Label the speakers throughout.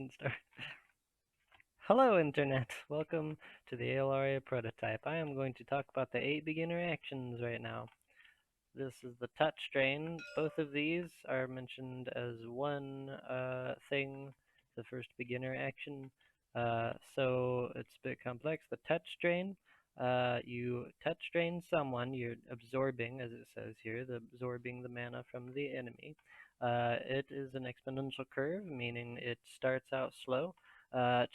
Speaker 1: doesn't start. Hello, Internet. Welcome to the ALRA prototype. I am going to talk about the 8 beginner actions right now. This is the touch strain. Both of these are mentioned as one thing, the first beginner action. So it's a bit complex. The touch strain, you touch strain someone, you're absorbing, as it says here, absorbing the mana from the enemy. It is an exponential curve, meaning it starts out slow.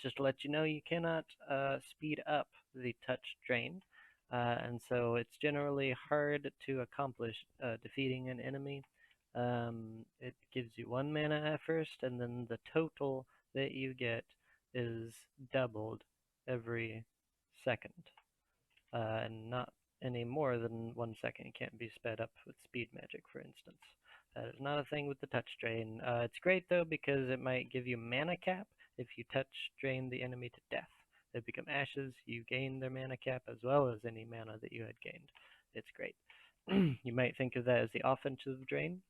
Speaker 1: Just to let you know, you cannot speed up the touch drain. And so it's generally hard to accomplish defeating an enemy. It gives you 1 mana at first, and then the total that you get is doubled every second, and not any more than 1 second. It can't be sped up with speed magic, for instance. That is not a thing with the touch drain. It's great though because it might give you mana cap if you touch drain the enemy to death. They become ashes, you gain their mana cap as well as any mana that you had gained. It's great. You might think of that as the offensive drain,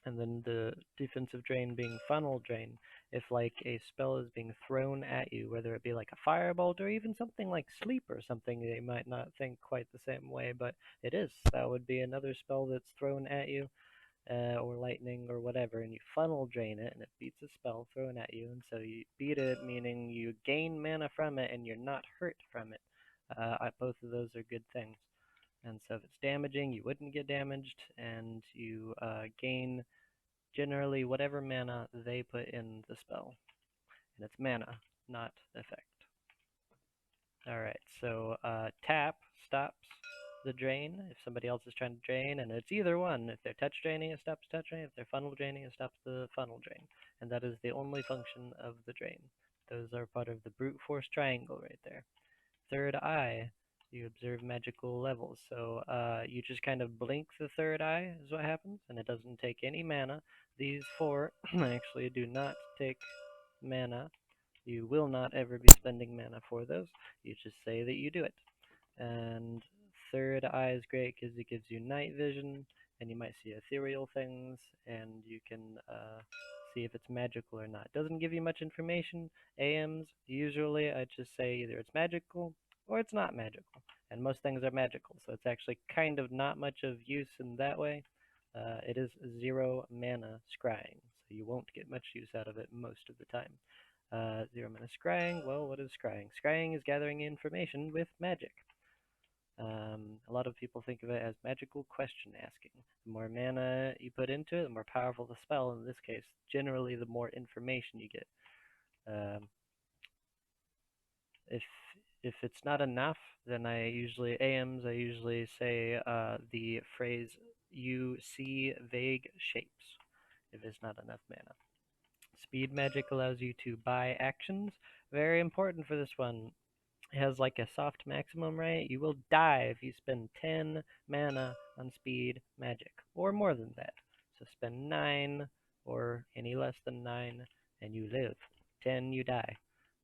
Speaker 1: and then the defensive drain being funnel drain. If like a spell is being thrown at you, whether it be like a firebolt or even something like sleep or something, they might not think quite the same way, but it is. That would be another spell that's thrown at you, or lightning or whatever, and you funnel drain it, and it beats a spell thrown at you, and so you beat it, meaning you gain mana from it, and you're not hurt from it. Both of those are good things. And so if it's damaging, you wouldn't get damaged, and you gain generally whatever mana they put in the spell. And it's mana, not effect. Alright, so tap stops the drain if somebody else is trying to drain, and it's either one. If they're touch draining, it stops touch drain. If they're funnel draining, it stops the funnel drain. And that is the only function of the drain. Those are part of the brute force triangle right there. Third eye, you observe magical levels. So you just kind of blink the third eye is what happens, and it doesn't take any mana. These four actually do not take mana. You will not ever be spending mana for those. You just say that you do it. And third eye is great because it gives you night vision, and you might see ethereal things, and you can see if it's magical or not. It doesn't give you much information. AMs, usually I just say either it's magical or it's not magical. And most things are magical, so it's actually kind of not much of use in that way. It is 0 mana scrying, so you won't get much use out of it most of the time. 0 mana scrying, well, what is scrying? Scrying is gathering information with magic. A lot of people think of it as magical question asking. The more mana you put into it, the more powerful the spell. In this case, generally, the more information you get. Um, if if it's not enough, then I usually say the phrase "you see vague shapes." If it's not enough mana. Speed magic allows you to buy actions. Very important for this one. Has like a soft maximum, right? You will die if you spend 10 mana on speed magic, or more than that. So spend 9, or any less than 9, and you live. 10, you die.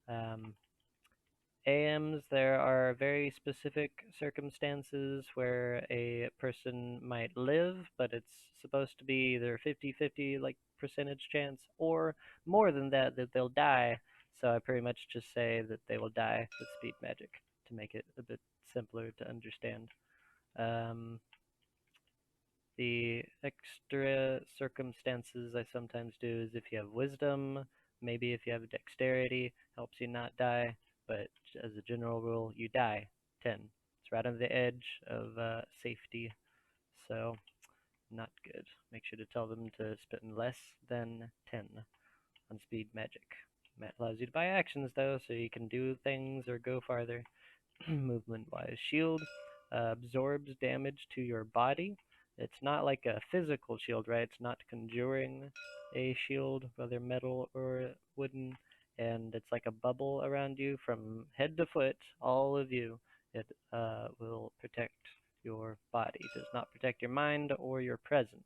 Speaker 1: Um, AMs, there are very specific circumstances where a person might live, but it's supposed to be either 50-50 like percentage chance, or more than that, that they'll die. So I pretty much just say that they will die with speed magic to make it a bit simpler to understand. Um, the extra circumstances I sometimes do is if you have wisdom, maybe if you have dexterity, helps you not die, but as a general rule, you die 10. It's right on the edge of safety, so not good. Make sure to tell them to spend less than 10 on speed magic. That allows you to buy actions though, so you can do things or go farther. Movement wise. Shield absorbs damage to your body. It's not like a physical shield, right? It's not conjuring a shield, whether metal or wooden, and it's like a bubble around you from head to foot, all of you. It will protect your body. It does not protect your mind or your presence.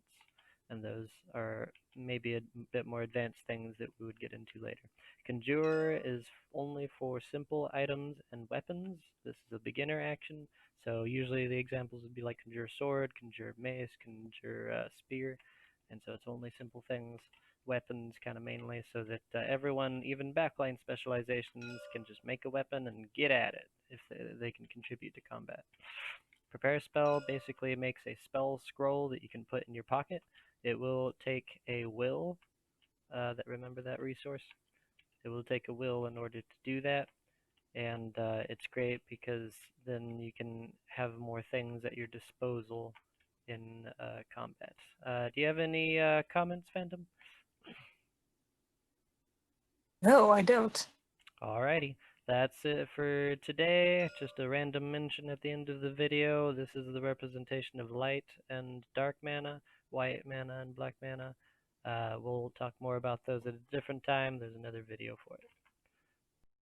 Speaker 1: And those are maybe a bit more advanced things that we would get into later. Conjure is only for simple items and weapons. This is a beginner action, so usually the examples would be like conjure sword, conjure mace, conjure spear, and so it's only simple things. weapons kind of mainly, so that everyone, even backline specializations, can just make a weapon and get at it if they can contribute to combat. Prepare spell basically makes a spell scroll that you can put in your pocket. It will take a will. Remember that resource. It will take a will in order to do that, and it's great because then you can have more things at your disposal in combat. Do you have any comments, Phantom?
Speaker 2: No, I don't.
Speaker 1: Alrighty, that's it for today. Just a random mention at the end of the video. This is the representation of light and dark mana, white mana and black mana. We'll talk more about those at a different time. There's another video for it.